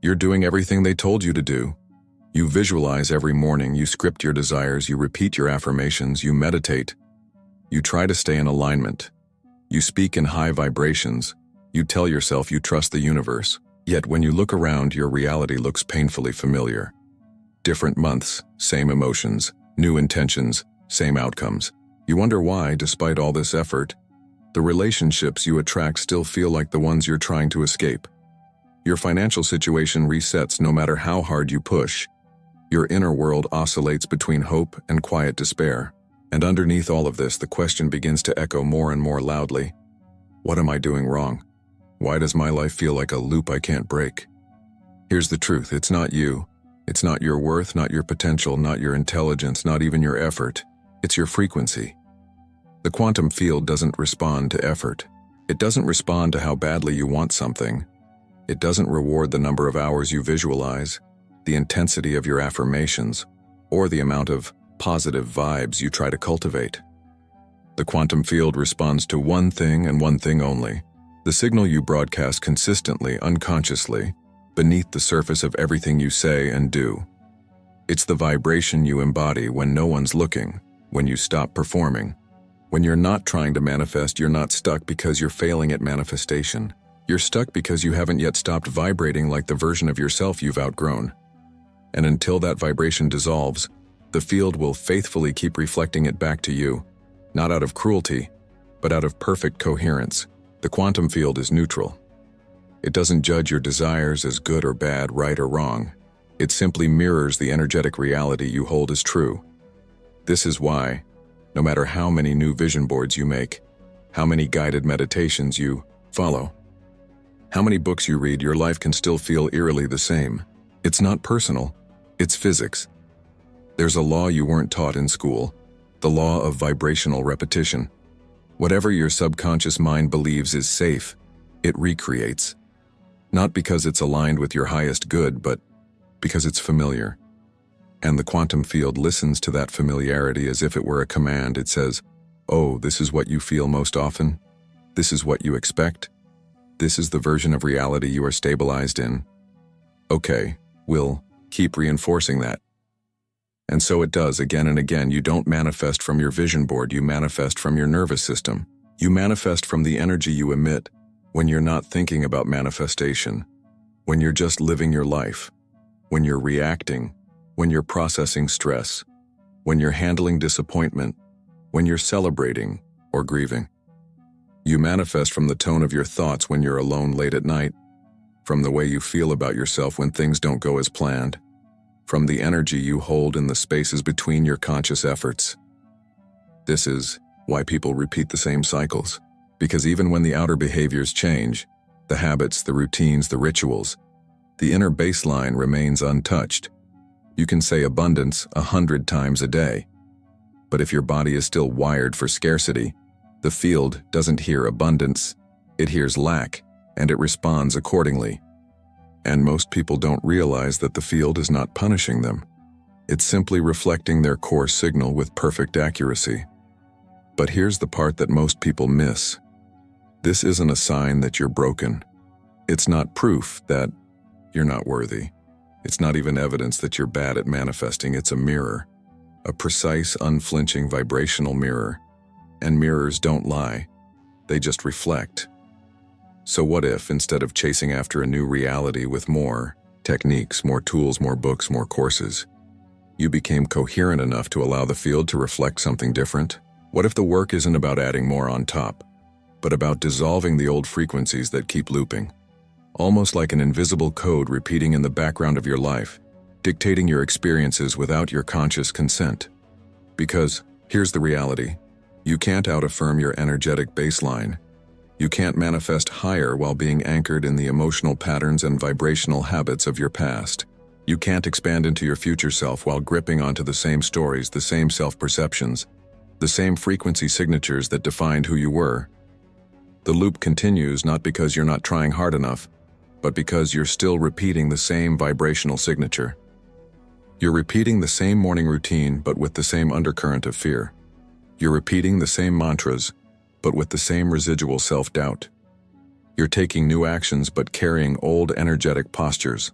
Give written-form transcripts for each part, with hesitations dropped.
You're doing everything they told you to do. You visualize every morning, you script your desires, you repeat your affirmations, you meditate. You try to stay in alignment. You speak in high vibrations. You tell yourself you trust the universe. Yet when you look around, your reality looks painfully familiar. Different months, same emotions, new intentions, same outcomes. You wonder why, despite all this effort, the relationships you attract still feel like the ones you're trying to escape. Your financial situation resets no matter how hard you push. Your inner world oscillates between hope and quiet despair. And underneath all of this, the question begins to echo more and more loudly. What am I doing wrong? Why does my life feel like a loop I can't break? Here's the truth, it's not you. It's not your worth, not your potential, not your intelligence, not even your effort. It's your frequency. The quantum field doesn't respond to effort. It doesn't respond to how badly you want something. It doesn't reward the number of hours you visualize, the intensity of your affirmations, or the amount of positive vibes you try to cultivate. The quantum field responds to one thing and one thing only: the signal you broadcast consistently, unconsciously, beneath the surface of everything you say and do. It's the vibration you embody when no one's looking, when you stop performing. When you're not trying to manifest, you're not stuck because you're failing at manifestation. You're stuck because you haven't yet stopped vibrating like the version of yourself you've outgrown. And until that vibration dissolves, the field will faithfully keep reflecting it back to you, not out of cruelty, but out of perfect coherence. The quantum field is neutral. It doesn't judge your desires as good or bad, right or wrong. It simply mirrors the energetic reality you hold as true. This is why, no matter how many new vision boards you make, how many guided meditations you follow, how many books you read, your life can still feel eerily the same. It's not personal, it's physics. There's a law you weren't taught in school, the law of vibrational repetition. Whatever your subconscious mind believes is safe, it recreates. Not because it's aligned with your highest good, but because it's familiar. And the quantum field listens to that familiarity as if it were a command. It says, "Oh, this is what you feel most often? This is what you expect? This is the version of reality you are stabilized in? Okay, we'll keep reinforcing that." And so it does again and again. You don't manifest from your vision board, you manifest from your nervous system. You manifest from the energy you emit when you're not thinking about manifestation, when you're just living your life, when you're reacting, when you're processing stress, when you're handling disappointment, when you're celebrating or grieving. You manifest from the tone of your thoughts when you're alone late at night, from the way you feel about yourself when things don't go as planned, from the energy you hold in the spaces between your conscious efforts. This is why people repeat the same cycles, because even when the outer behaviors change, the habits, the routines, the rituals, the inner baseline remains untouched. You can say abundance 100 times a day, but if your body is still wired for scarcity, the field doesn't hear abundance, it hears lack, and it responds accordingly. And most people don't realize that the field is not punishing them. It's simply reflecting their core signal with perfect accuracy. But here's the part that most people miss. This isn't a sign that you're broken. It's not proof that you're not worthy. It's not even evidence that you're bad at manifesting. It's a mirror, a precise, unflinching vibrational mirror. And mirrors don't lie, they just reflect. So what if, instead of chasing after a new reality with more techniques, more tools, more books, more courses, you became coherent enough to allow the field to reflect something different? What if the work isn't about adding more on top, but about dissolving the old frequencies that keep looping? Almost like an invisible code repeating in the background of your life, dictating your experiences without your conscious consent. Because, here's the reality, you can't out-affirm your energetic baseline. You can't manifest higher while being anchored in the emotional patterns and vibrational habits of your past. You can't expand into your future self while gripping onto the same stories, the same self-perceptions, the same frequency signatures that defined who you were. The loop continues not because you're not trying hard enough, but because you're still repeating the same vibrational signature. You're repeating the same morning routine, but with the same undercurrent of fear. You're repeating the same mantras, but with the same residual self-doubt. You're taking new actions but carrying old energetic postures.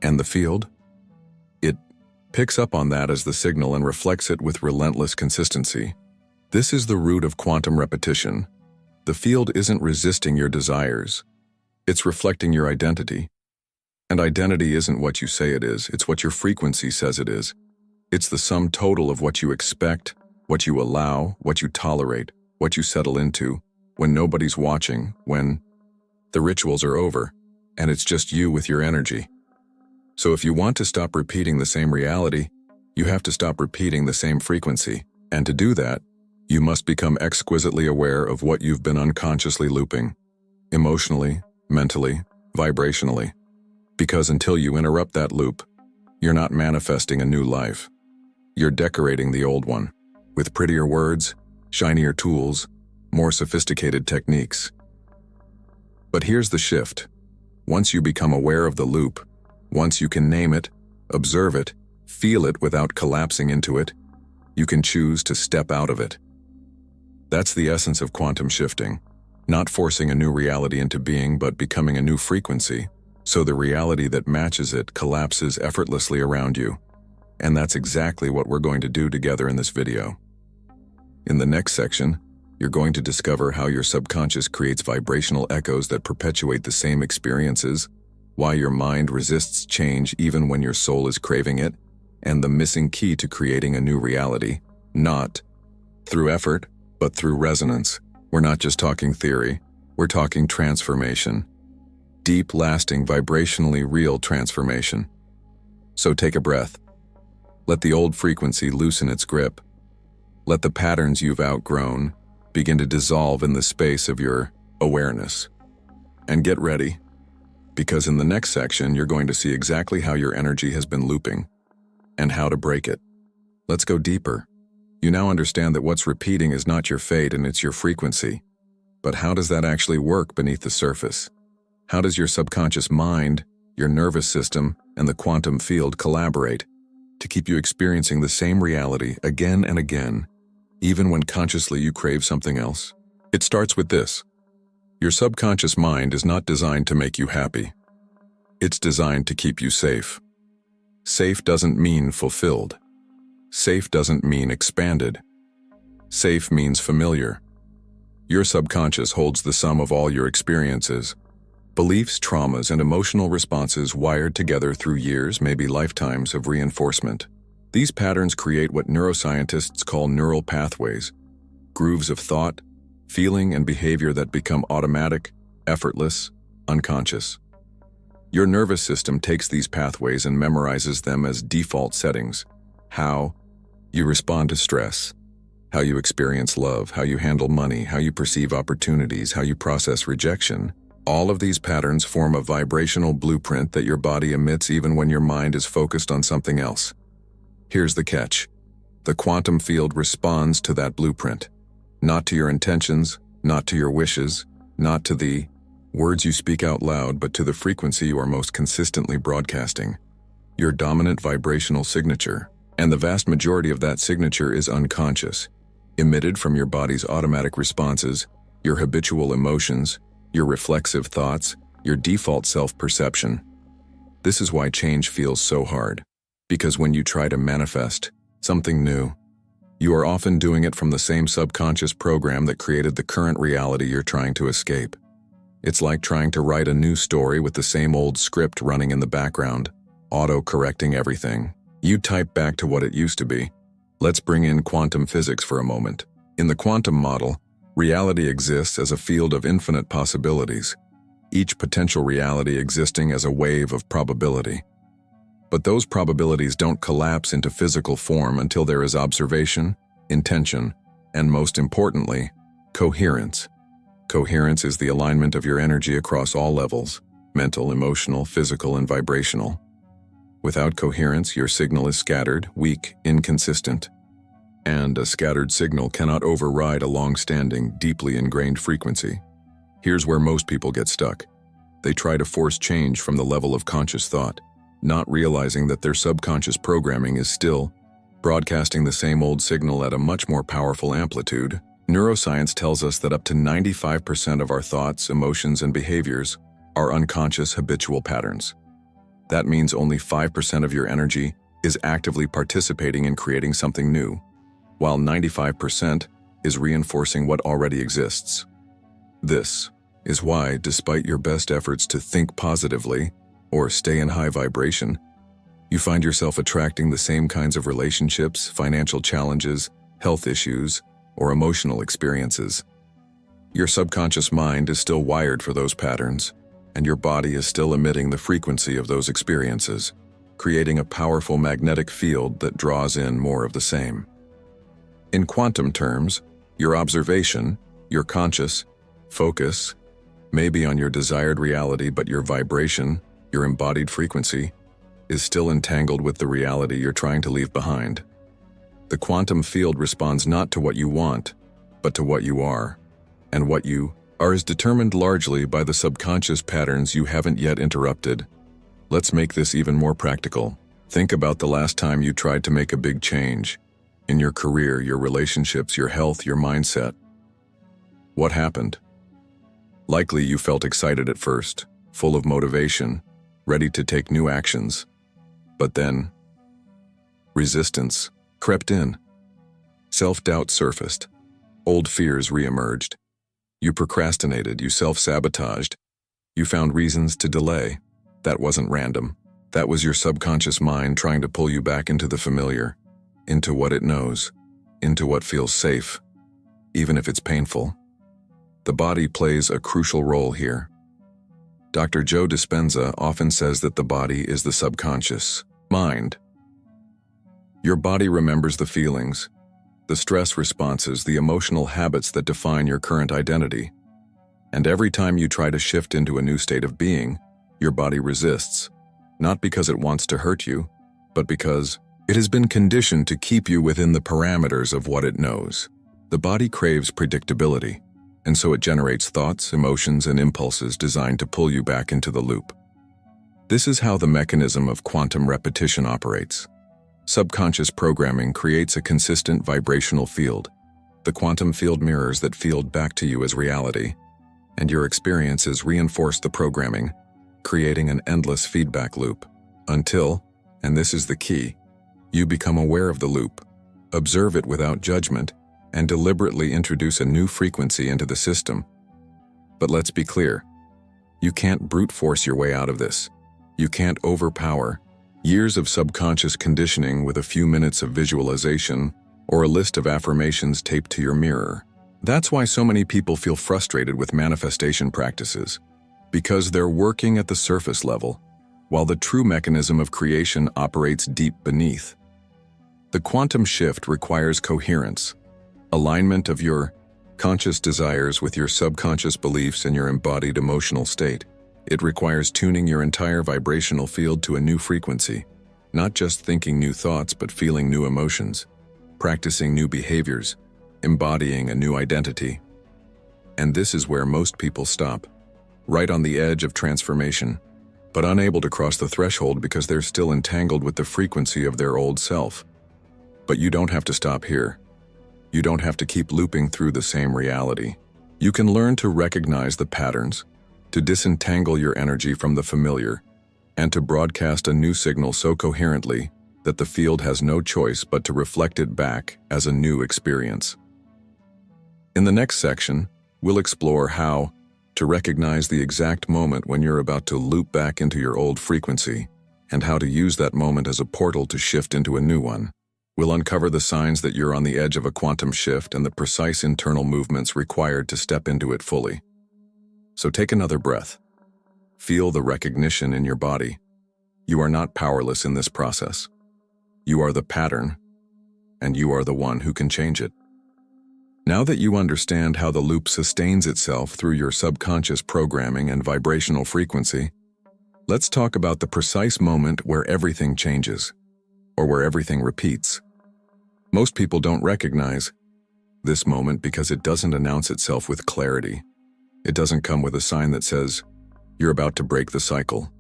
And the field? It picks up on that as the signal and reflects it with relentless consistency. This is the root of quantum repetition. The field isn't resisting your desires. It's reflecting your identity. And identity isn't what you say it is, it's what your frequency says it is. It's the sum total of what you expect, what you allow, what you tolerate, what you settle into, when nobody's watching, when the rituals are over, and it's just you with your energy. So if you want to stop repeating the same reality, you have to stop repeating the same frequency. And to do that, you must become exquisitely aware of what you've been unconsciously looping, emotionally, mentally, vibrationally. Because until you interrupt that loop, you're not manifesting a new life. You're decorating the old one, with prettier words, shinier tools, more sophisticated techniques. But here's the shift. Once you become aware of the loop, once you can name it, observe it, feel it without collapsing into it, you can choose to step out of it. That's the essence of quantum shifting, not forcing a new reality into being, but becoming a new frequency, so the reality that matches it collapses effortlessly around you. And that's exactly what we're going to do together in this video. In the next section, you're going to discover how your subconscious creates vibrational echoes that perpetuate the same experiences, why your mind resists change even when your soul is craving it, and the missing key to creating a new reality, not through effort, but through resonance. We're not just talking theory, we're talking transformation. Deep, lasting, vibrationally real transformation. So take a breath. Let the old frequency loosen its grip. Let the patterns you've outgrown begin to dissolve in the space of your awareness. And get ready, because in the next section, you're going to see exactly how your energy has been looping and how to break it. Let's go deeper. You now understand that what's repeating is not your fate and it's your frequency. But how does that actually work beneath the surface? How does your subconscious mind, your nervous system, and the quantum field collaborate to keep you experiencing the same reality again and again, even when consciously you crave something else? It starts with this. Your subconscious mind is not designed to make you happy. It's designed to keep you safe. Safe doesn't mean fulfilled. Safe doesn't mean expanded. Safe means familiar. Your subconscious holds the sum of all your experiences, beliefs, traumas, and emotional responses wired together through years, maybe lifetimes of reinforcement. These patterns create what neuroscientists call neural pathways, grooves of thought, feeling, and behavior that become automatic, effortless, unconscious. Your nervous system takes these pathways and memorizes them as default settings. How you respond to stress, how you experience love, how you handle money, how you perceive opportunities, how you process rejection. All of these patterns form a vibrational blueprint that your body emits even when your mind is focused on something else. Here's the catch. The quantum field responds to that blueprint. Not to your intentions, not to your wishes, not to the words you speak out loud, but to the frequency you are most consistently broadcasting. Your dominant vibrational signature. And the vast majority of that signature is unconscious, emitted from your body's automatic responses, your habitual emotions, your reflexive thoughts, your default self-perception. This is why change feels so hard. Because when you try to manifest something new, you are often doing it from the same subconscious program that created the current reality you're trying to escape. It's like trying to write a new story with the same old script running in the background, auto-correcting everything. You type back to what it used to be. Let's bring in quantum physics for a moment. In the quantum model, reality exists as a field of infinite possibilities, each potential reality existing as a wave of probability. But those probabilities don't collapse into physical form until there is observation, intention, and most importantly, coherence. Coherence is the alignment of your energy across all levels: mental, emotional, physical, and vibrational. Without coherence, your signal is scattered, weak, inconsistent. And a scattered signal cannot override a long-standing, deeply ingrained frequency. Here's where most people get stuck. They try to force change from the level of conscious thought, not realizing that their subconscious programming is still broadcasting the same old signal at a much more powerful amplitude. Neuroscience tells us that up to 95% of our thoughts, emotions, and behaviors are unconscious habitual patterns. That means only 5% of your energy is actively participating in creating something new, while 95% is reinforcing what already exists. This is why, despite your best efforts to think positively or stay in high vibration, you find yourself attracting the same kinds of relationships, financial challenges, health issues, or emotional experiences. Your subconscious mind is still wired for those patterns, and your body is still emitting the frequency of those experiences, creating a powerful magnetic field that draws in more of the same. In quantum terms, your observation, your conscious focus, may be on your desired reality, but your vibration, your embodied frequency, is still entangled with the reality you're trying to leave behind. The quantum field responds not to what you want, but to what you are. And what you are is determined largely by the subconscious patterns you haven't yet interrupted. Let's make this even more practical. Think about the last time you tried to make a big change in your career, your relationships, your health, your mindset. What happened? Likely you felt excited at first, full of motivation, ready to take new actions. But then, resistance crept in. Self-doubt surfaced. Old fears re-emerged. You procrastinated, you self-sabotaged. You found reasons to delay. That wasn't random. That was your subconscious mind trying to pull you back into the familiar, into what it knows, into what feels safe, even if it's painful. The body plays a crucial role here. Dr. Joe Dispenza often says that the body is the subconscious mind. Your body remembers the feelings, the stress responses, the emotional habits that define your current identity. And every time you try to shift into a new state of being, your body resists, not because it wants to hurt you, but because it has been conditioned to keep you within the parameters of what it knows. The body craves predictability, and so it generates thoughts, emotions, and impulses designed to pull you back into the loop. This is how the mechanism of quantum repetition operates. Subconscious programming creates a consistent vibrational field. The quantum field mirrors that field back to you as reality, and your experiences reinforce the programming, creating an endless feedback loop, until, and this is the key, you become aware of the loop, observe it without judgment, and deliberately introduce a new frequency into the system. But let's be clear, you can't brute force your way out of this. You can't overpower years of subconscious conditioning with a few minutes of visualization or a list of affirmations taped to your mirror. That's why so many people feel frustrated with manifestation practices, because they're working at the surface level, while the true mechanism of creation operates deep beneath. The quantum shift requires coherence, alignment of your conscious desires with your subconscious beliefs and your embodied emotional state. It requires tuning your entire vibrational field to a new frequency, not just thinking new thoughts but feeling new emotions, practicing new behaviors, embodying a new identity. And this is where most people stop, right on the edge of transformation, but unable to cross the threshold because they're still entangled with the frequency of their old self. But you don't have to stop here. You don't have to keep looping through the same reality. You can learn to recognize the patterns, to disentangle your energy from the familiar, and to broadcast a new signal so coherently that the field has no choice but to reflect it back as a new experience. In the next section, we'll explore how to recognize the exact moment when you're about to loop back into your old frequency, and how to use that moment as a portal to shift into a new one. We'll uncover the signs that you're on the edge of a quantum shift and the precise internal movements required to step into it fully. So take another breath. Feel the recognition in your body. You are not powerless in this process. You are the pattern, and you are the one who can change it. Now that you understand how the loop sustains itself through your subconscious programming and vibrational frequency, let's talk about the precise moment where everything changes, or where everything repeats. Most people don't recognize this moment because it doesn't announce itself with clarity. It doesn't come with a sign that says, you're about to break the cycle.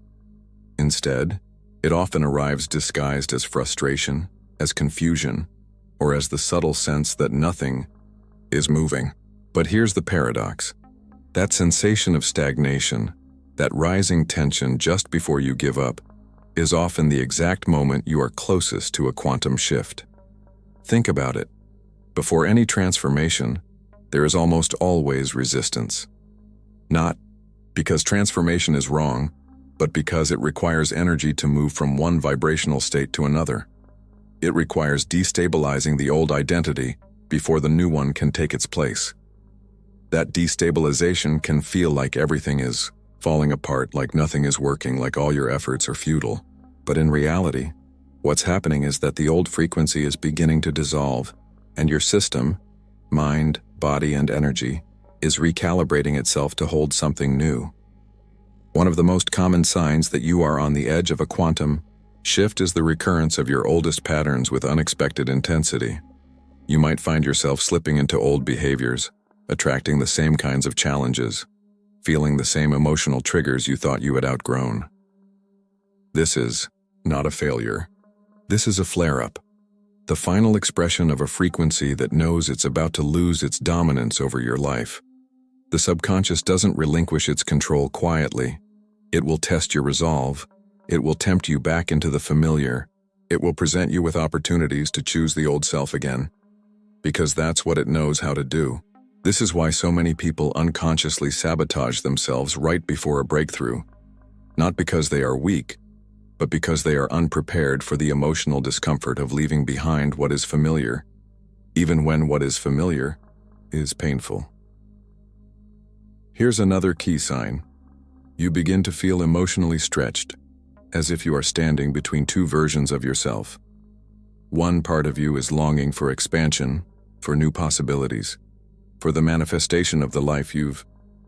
Instead, it often arrives disguised as frustration, as confusion, or as the subtle sense that nothing is moving. But here's the paradox. That sensation of stagnation, that rising tension just before you give up, is often the exact moment you are closest to a quantum shift. Think about it. Before any transformation, there is almost always resistance. Not because transformation is wrong, but because it requires energy to move from one vibrational state to another. It requires destabilizing the old identity before the new one can take its place. That destabilization can feel like everything is falling apart, like nothing is working, like all your efforts are futile. But in reality, what's happening is that the old frequency is beginning to dissolve, and your system, mind, body, and energy, is recalibrating itself to hold something new. One of the most common signs that you are on the edge of a quantum shift is the recurrence of your oldest patterns with unexpected intensity. You might find yourself slipping into old behaviors, attracting the same kinds of challenges, feeling the same emotional triggers you thought you had outgrown. This is not a failure. This is a flare-up, the final expression of a frequency that knows it's about to lose its dominance over your life. The subconscious doesn't relinquish its control quietly. It will test your resolve. It will tempt you back into the familiar. It will present you with opportunities to choose the old self again, because that's what it knows how to do. This is why so many people unconsciously sabotage themselves right before a breakthrough, not because they are weak, but because they are unprepared for the emotional discomfort of leaving behind what is familiar, even when what is familiar is painful. Here's another key sign. You begin to feel emotionally stretched, as if you are standing between two versions of yourself. One part of you is longing for expansion, for new possibilities, for the manifestation of the life you've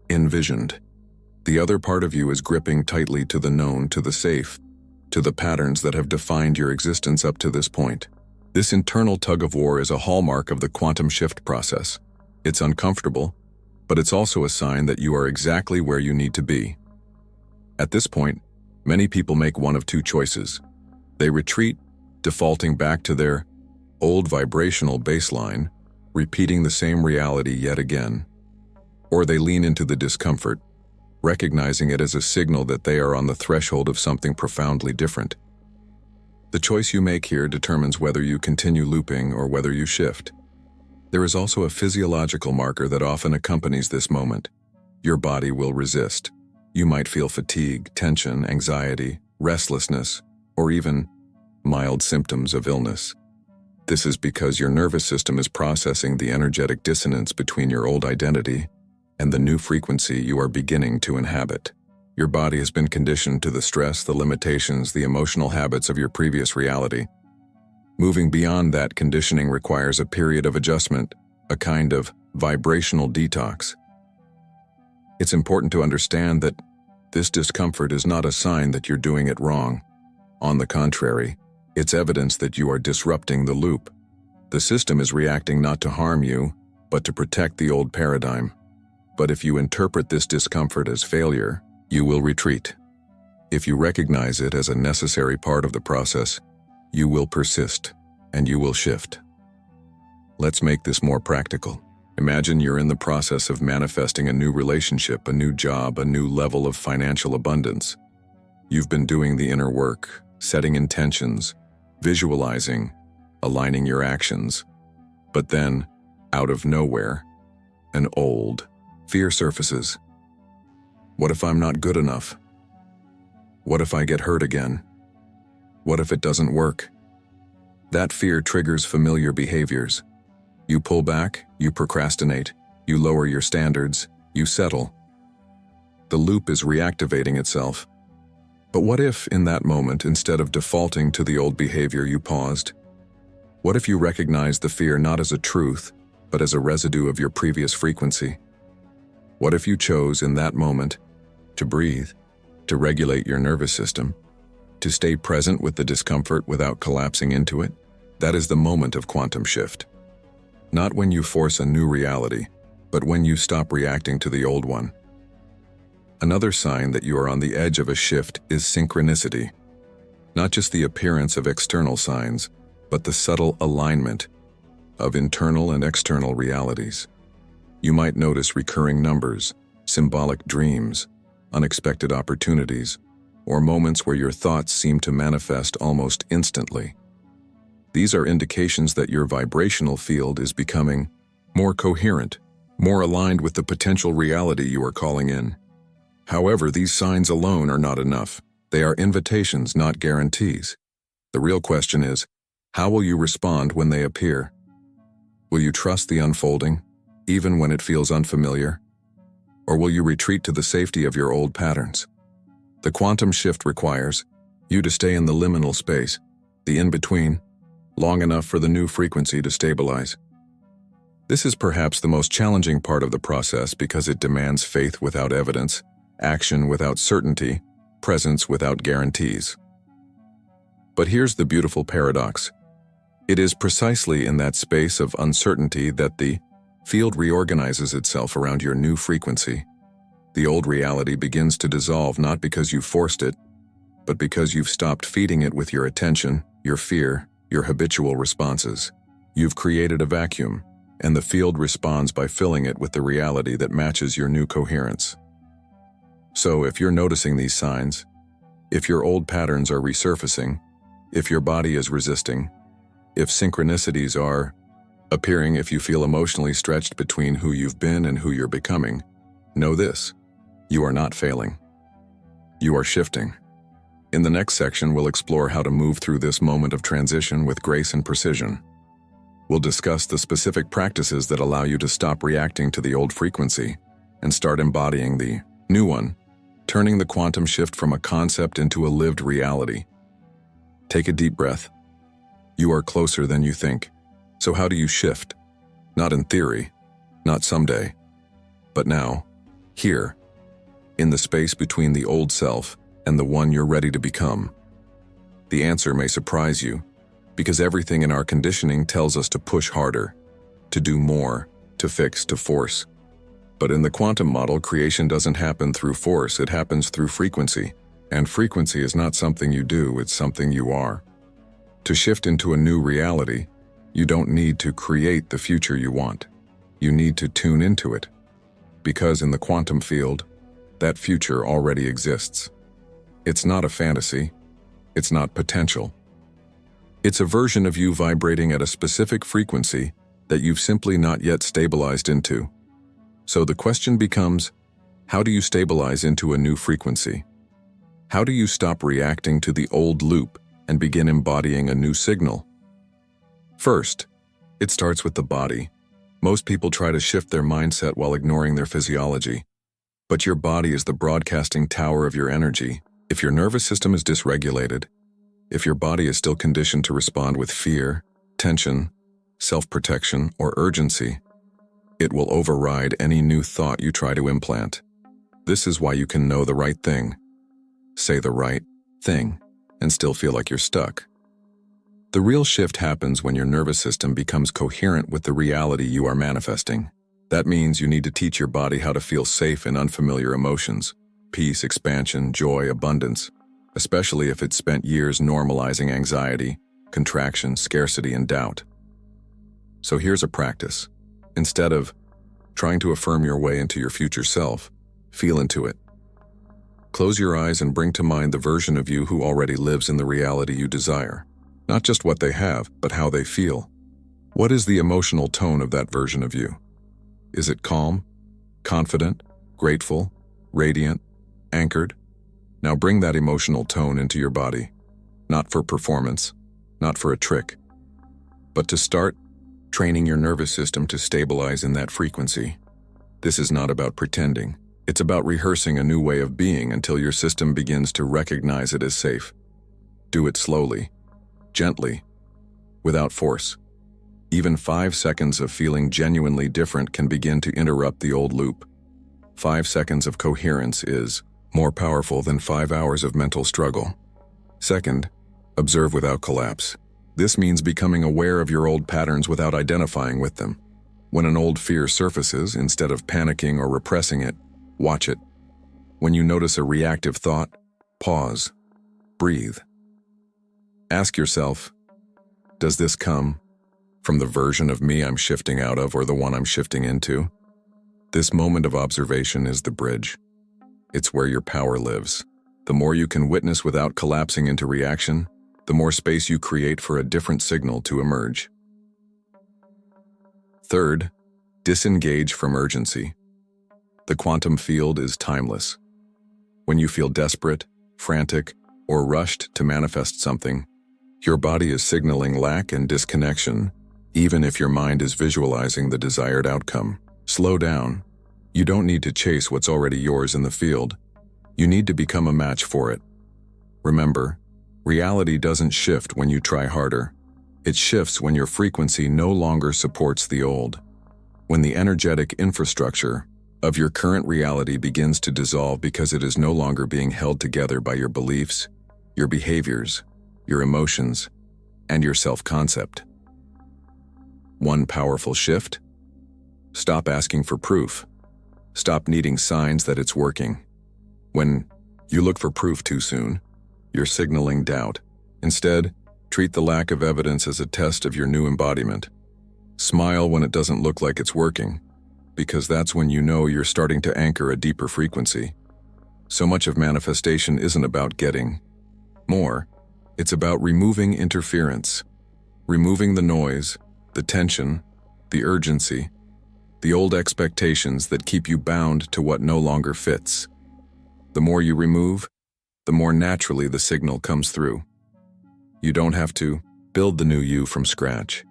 envisioned. The other part of you is gripping tightly to the known, to the safe, to the patterns that have defined your existence up to this point. This internal tug-of-war is a hallmark of the quantum shift process. It's uncomfortable, but it's also a sign that you are exactly where you need to be. At this point, many people make one of two choices. They retreat, defaulting back to their old vibrational baseline, repeating the same reality yet again. Or they lean into the discomfort, recognizing it as a signal that they are on the threshold of something profoundly different. The choice you make here determines whether you continue looping or whether you shift. There is also a physiological marker that often accompanies this moment. Your body will resist. You might feel fatigue, tension, anxiety, restlessness, or even mild symptoms of illness. This is because your nervous system is processing the energetic dissonance between your old identity and the new frequency you are beginning to inhabit. Your body has been conditioned to the stress, the limitations, the emotional habits of your previous reality. Moving beyond that conditioning requires a period of adjustment, a kind of vibrational detox. It's important to understand that this discomfort is not a sign that you're doing it wrong. On the contrary, it's evidence that you are disrupting the loop. The system is reacting not to harm you, but to protect the old paradigm. But if you interpret this discomfort as failure, you will retreat. If you recognize it as a necessary part of the process, you will persist, and you will shift. Let's make this more practical. Imagine you're in the process of manifesting a new relationship, a new job, a new level of financial abundance. You've been doing the inner work, setting intentions, visualizing, aligning your actions. But then, out of nowhere, an old fear surfaces. What if I'm not good enough? What if I get hurt again? What if it doesn't work? That fear triggers familiar behaviors. You pull back, you procrastinate, you lower your standards, you settle. The loop is reactivating itself. But what if, in that moment, instead of defaulting to the old behavior, you paused? What if you recognized the fear not as a truth, but as a residue of your previous frequency? What if you chose, in that moment, to breathe, to regulate your nervous system, to stay present with the discomfort without collapsing into it? That is the moment of quantum shift. Not when you force a new reality, but when you stop reacting to the old one. Another sign that you are on the edge of a shift is synchronicity. Not just the appearance of external signs, but the subtle alignment of internal and external realities. You might notice recurring numbers, symbolic dreams, unexpected opportunities, or moments where your thoughts seem to manifest almost instantly. These are indications that your vibrational field is becoming more coherent, more aligned with the potential reality you are calling in. However, these signs alone are not enough. They are invitations, not guarantees. The real question is, how will you respond when they appear? Will you trust the unfolding, even when it feels unfamiliar? Or will you retreat to the safety of your old patterns? The quantum shift requires you to stay in the liminal space, the in-between, long enough for the new frequency to stabilize. This is perhaps the most challenging part of the process because it demands faith without evidence, action without certainty, presence without guarantees. But here's the beautiful paradox. It is precisely in that space of uncertainty that the field reorganizes itself around your new frequency. The old reality begins to dissolve not because you forced it, but because you've stopped feeding it with your attention, your fear, your habitual responses. You've created a vacuum, and the field responds by filling it with the reality that matches your new coherence. So if you're noticing these signs, if your old patterns are resurfacing, if your body is resisting, if synchronicities are appearing, if you feel emotionally stretched between who you've been and who you're becoming, know this: you are not failing. You are shifting. In the next section, we'll explore how to move through this moment of transition with grace and precision. We'll discuss the specific practices that allow you to stop reacting to the old frequency and start embodying the new one, turning the quantum shift from a concept into a lived reality. Take a deep breath. You are closer than you think. So how do you shift? Not in theory, not someday, but now, here, in the space between the old self and the one you're ready to become. The answer may surprise you, because everything in our conditioning tells us to push harder, to do more, to fix, to force. But in the quantum model, creation doesn't happen through force, it happens through frequency. And frequency is not something you do, it's something you are. To shift into a new reality, you don't need to create the future you want. You need to tune into it. Because in the quantum field, that future already exists. It's not a fantasy. It's not potential. It's a version of you vibrating at a specific frequency that you've simply not yet stabilized into. So the question becomes, how do you stabilize into a new frequency? How do you stop reacting to the old loop and begin embodying a new signal? First, it starts with the body. Most people try to shift their mindset while ignoring their physiology. But your body is the broadcasting tower of your energy. If your nervous system is dysregulated, if your body is still conditioned to respond with fear, tension, self-protection, or urgency, it will override any new thought you try to implant. This is why you can know the right thing, say the right thing, and still feel like you're stuck. The real shift happens when your nervous system becomes coherent with the reality you are manifesting. That means you need to teach your body how to feel safe in unfamiliar emotions, peace, expansion, joy, abundance, especially if it's spent years normalizing anxiety, contraction, scarcity, and doubt. So here's a practice. Instead of trying to affirm your way into your future self, feel into it. Close your eyes and bring to mind the version of you who already lives in the reality you desire. Not just what they have, but how they feel. What is the emotional tone of that version of you? Is it calm, confident, grateful, radiant, anchored? Now bring that emotional tone into your body, not for performance, not for a trick, but to start training your nervous system to stabilize in that frequency. This is not about pretending. It's about rehearsing a new way of being until your system begins to recognize it as safe. Do it slowly, gently, without force. Even 5 seconds of feeling genuinely different can begin to interrupt the old loop. 5 seconds of coherence is more powerful than 5 hours of mental struggle. Second, observe without collapse. This means becoming aware of your old patterns without identifying with them. When an old fear surfaces, instead of panicking or repressing it, watch it. When you notice a reactive thought, pause, breathe. Ask yourself, does this come from the version of me I'm shifting out of or the one I'm shifting into? This moment of observation is the bridge. It's where your power lives. The more you can witness without collapsing into reaction, the more space you create for a different signal to emerge. Third, disengage from urgency. The quantum field is timeless. When you feel desperate, frantic, or rushed to manifest something, your body is signaling lack and disconnection, even if your mind is visualizing the desired outcome. Slow down. You don't need to chase what's already yours in the field. You need to become a match for it. Remember, reality doesn't shift when you try harder. It shifts when your frequency no longer supports the old. When the energetic infrastructure of your current reality begins to dissolve because it is no longer being held together by your beliefs, your behaviors, your emotions, and your self-concept. One powerful shift: stop asking for proof. Stop needing signs that it's working. When you look for proof too soon, you're signaling doubt. Instead, treat the lack of evidence as a test of your new embodiment. Smile when it doesn't look like it's working, because that's when you know you're starting to anchor a deeper frequency. So much of manifestation isn't about getting more. It's about removing interference, removing the noise, the tension, the urgency, the old expectations that keep you bound to what no longer fits. The more you remove, the more naturally the signal comes through. You don't have to build the new you from scratch.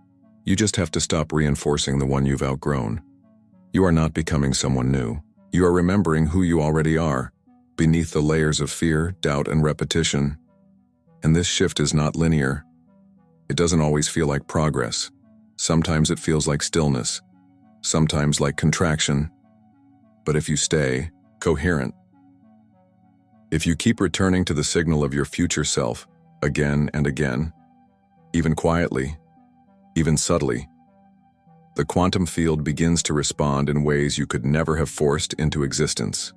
You just have to stop reinforcing the one you've outgrown. You are not becoming someone new. You are remembering who you already are, beneath the layers of fear, doubt, and repetition. And this shift is not linear. It doesn't always feel like progress. Sometimes it feels like stillness, sometimes like contraction. But if you stay coherent, if you keep returning to the signal of your future self again and again, even quietly, even subtly, the quantum field begins to respond in ways you could never have forced into existence.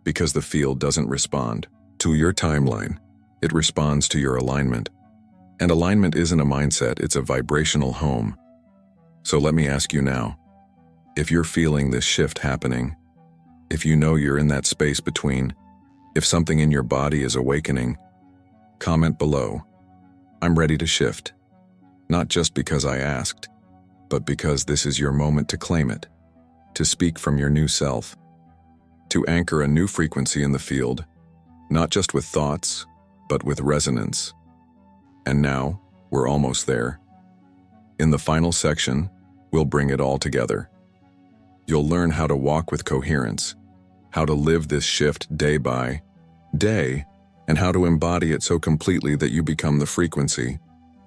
Because the field doesn't respond to your timeline, it responds to your alignment. And alignment isn't a mindset, it's a vibrational home. So let me ask you now, if you're feeling this shift happening, if you know you're in that space between, if something in your body is awakening, comment below. I'm ready to shift. Not just because I asked, but because this is your moment to claim it, to speak from your new self, to anchor a new frequency in the field, not just with thoughts, but with resonance. And now, we're almost there. In the final section, we'll bring it all together. You'll learn how to walk with coherence, how to live this shift day by day, and how to embody it so completely that you become the frequency,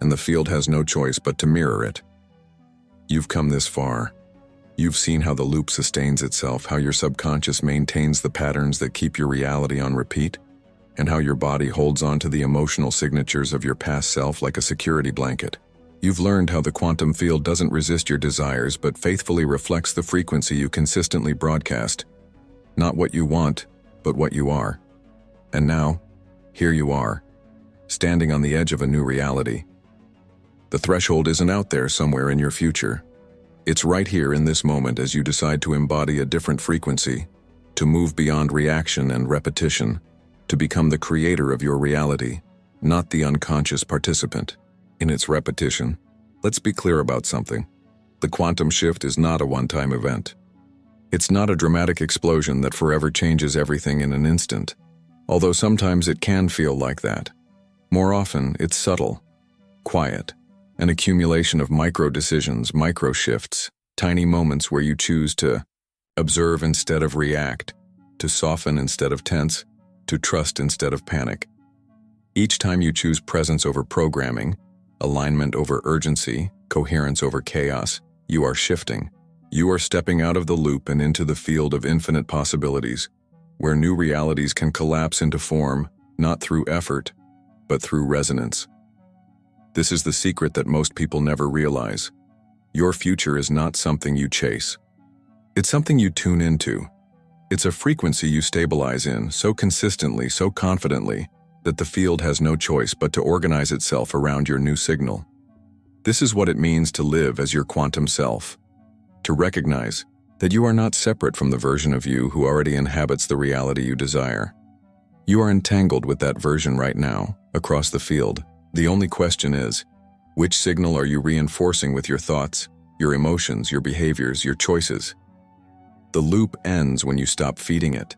and the field has no choice but to mirror it. You've come this far. You've seen how the loop sustains itself, how your subconscious maintains the patterns that keep your reality on repeat, and how your body holds on to the emotional signatures of your past self like a security blanket. You've learned how the quantum field doesn't resist your desires but faithfully reflects the frequency you consistently broadcast. Not what you want, but what you are. And now, here you are, standing on the edge of a new reality. The threshold isn't out there somewhere in your future. It's right here in this moment as you decide to embody a different frequency, to move beyond reaction and repetition, to become the creator of your reality, not the unconscious participant in its repetition. Let's be clear about something. The quantum shift is not a one-time event. It's not a dramatic explosion that forever changes everything in an instant, although sometimes it can feel like that. More often, it's subtle, quiet, an accumulation of micro-decisions, micro-shifts, tiny moments where you choose to observe instead of react, to soften instead of tense, to trust instead of panic. Each time you choose presence over programming, alignment over urgency, coherence over chaos, you are shifting. You are stepping out of the loop and into the field of infinite possibilities, where new realities can collapse into form, not through effort, but through resonance. This is the secret that most people never realize. Your future is not something you chase. It's something you tune into. It's a frequency you stabilize in so consistently, so confidently, that the field has no choice but to organize itself around your new signal. This is what it means to live as your quantum self. To recognize that you are not separate from the version of you who already inhabits the reality you desire. You are entangled with that version right now, across the field. The only question is, which signal are you reinforcing with your thoughts, your emotions, your behaviors, your choices? The loop ends when you stop feeding it,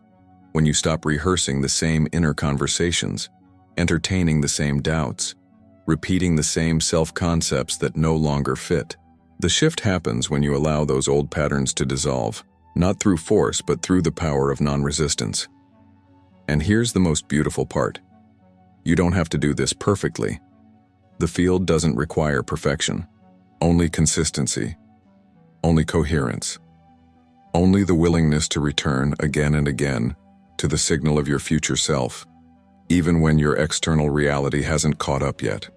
when you stop rehearsing the same inner conversations, entertaining the same doubts, repeating the same self-concepts that no longer fit. The shift happens when you allow those old patterns to dissolve, not through force but through the power of non-resistance. And here's the most beautiful part. You don't have to do this perfectly. The field doesn't require perfection, only consistency, only coherence, only the willingness to return again and again to the signal of your future self, even when your external reality hasn't caught up yet.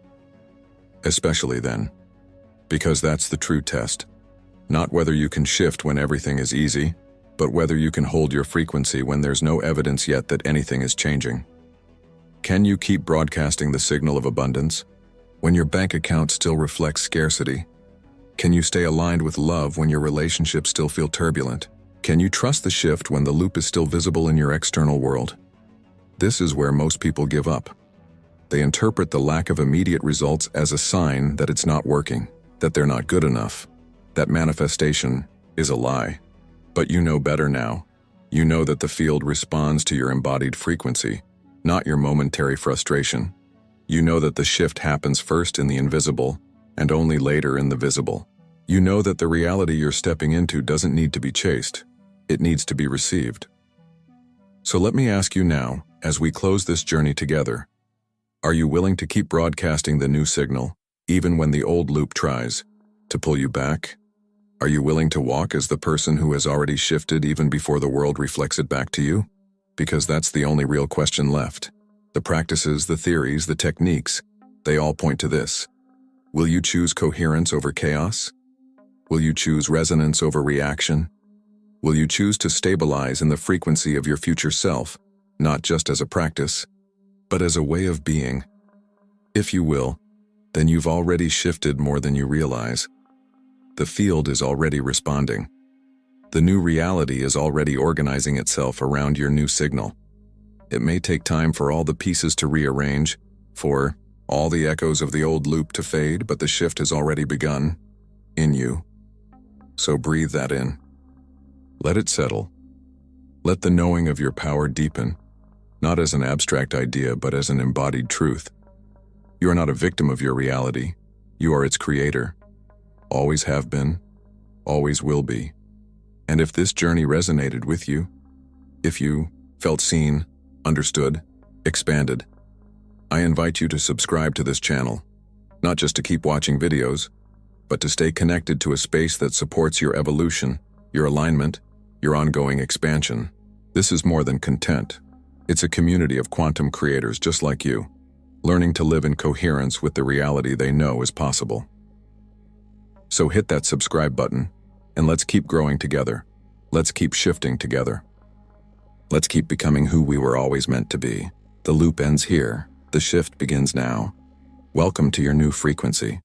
Especially then, because that's the true test. Not whether you can shift when everything is easy, but whether you can hold your frequency when there's no evidence yet that anything is changing. Can you keep broadcasting the signal of abundance when your bank account still reflects scarcity? Can you stay aligned with love when your relationships still feel turbulent? Can you trust the shift when the loop is still visible in your external world? This is where most people give up. They interpret the lack of immediate results as a sign that it's not working, that they're not good enough, that manifestation is a lie. But you know better now. You know that the field responds to your embodied frequency, not your momentary frustration. You know that the shift happens first in the invisible and only later in the visible. You know that the reality you're stepping into doesn't need to be chased. It needs to be received. So let me ask you now, as we close this journey together, are you willing to keep broadcasting the new signal, even when the old loop tries to pull you back? Are you willing to walk as the person who has already shifted even before the world reflects it back to you? Because that's the only real question left. The practices, the theories, the techniques, they all point to this. Will you choose coherence over chaos? Will you choose resonance over reaction? Will you choose to stabilize in the frequency of your future self, not just as a practice, but as a way of being? If you will, then you've already shifted more than you realize. The field is already responding. The new reality is already organizing itself around your new signal. It may take time for all the pieces to rearrange, for all the echoes of the old loop to fade, but the shift has already begun in you. So breathe that in. Let it settle. Let the knowing of your power deepen, not as an abstract idea, but as an embodied truth. You are not a victim of your reality. You are its creator. Always have been, always will be. And if this journey resonated with you, if you felt seen, understood, expanded, I invite you to subscribe to this channel, not just to keep watching videos, but to stay connected to a space that supports your evolution, your alignment, your ongoing expansion. This is more than content. It's a community of quantum creators just like you, learning to live in coherence with the reality they know is possible. So hit that subscribe button, and let's keep growing together. Let's keep shifting together. Let's keep becoming who we were always meant to be. The loop ends here. The shift begins now. Welcome to your new frequency.